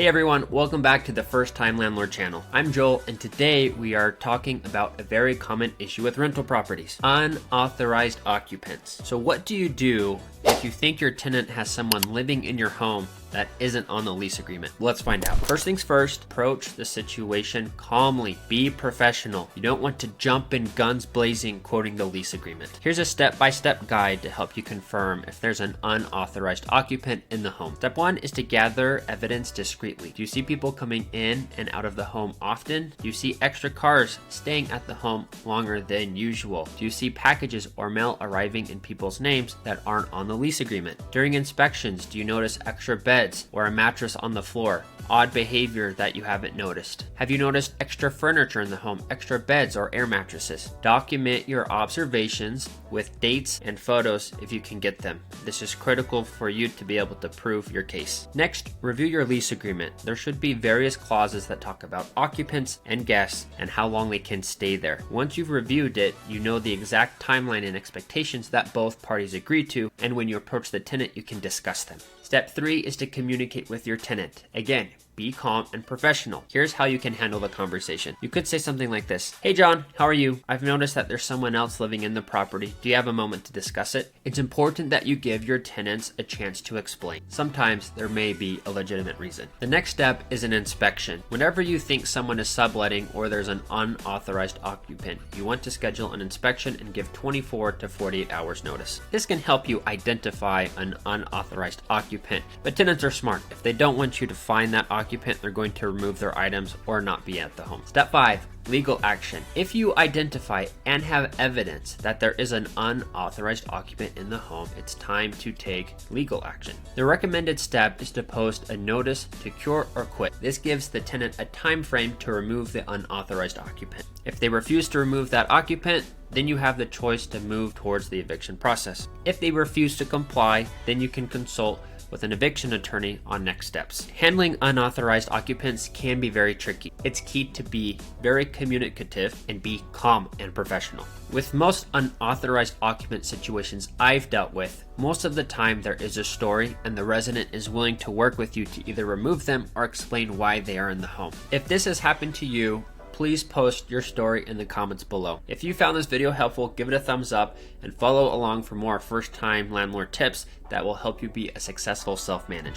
Hey everyone, welcome back to the First-Time Landlord channel. I'm Joel, and today we are talking about a very common issue with rental properties: unauthorized occupants. So what do you do if you think your tenant has someone living in your home that isn't on the lease agreement? Let's find out. First things first, approach the situation calmly. Be professional. You don't want to jump in guns blazing quoting the lease agreement. Here's a step-by-step guide to help you confirm if there's an unauthorized occupant in the home. Step 1 is to gather evidence discreetly. Do you see people coming in and out of the home often? Do you see extra cars staying at the home longer than usual? Do you see packages or mail arriving in people's names that aren't on the lease agreement? During inspections, do you notice extra beds or a mattress on the floor? Odd behavior that you haven't noticed. Have you noticed extra furniture in the home, extra beds or air mattresses? Document your observations with dates and photos if you can get them. This is critical for you to be able to prove your case. Next, review your lease agreement. There should be various clauses that talk about occupants and guests and how long they can stay there. Once you've reviewed it, you know the exact timeline and expectations that both parties agree to, and when you approach the tenant, you can discuss them. Step 3 is to communicate with your tenant. Again, be calm and professional. Here's how you can handle the conversation. You could say something like this: "Hey John, how are you? I've noticed that there's someone else living in the property. Do you have a moment to discuss it?" It's important that you give your tenants a chance to explain. Sometimes there may be a legitimate reason. The next step is an inspection. Whenever you think someone is subletting or there's an unauthorized occupant, you want to schedule an inspection and give 24 to 48 hours notice. This can help you identify an unauthorized occupant, but tenants are smart. If they don't want you to find that occupant, they're going to remove their items or not be at the home. Step 5, legal action. If you identify and have evidence that there is an unauthorized occupant in the home, it's time to take legal action. The recommended step is to post a notice to cure or quit. This gives the tenant a time frame to remove the unauthorized occupant. If they refuse to remove that occupant, then you have the choice to move towards the eviction process. If they refuse to comply, then you can consult with an eviction attorney on next steps. Handling unauthorized occupants can be very tricky. It's key to be very communicative and be calm and professional. With most unauthorized occupant situations I've dealt with, most of the time there is a story and the resident is willing to work with you to either remove them or explain why they are in the home. If this has happened to you, please post your story in the comments below. If you found this video helpful, give it a thumbs up and follow along for more first-time landlord tips that will help you be a successful self-manager.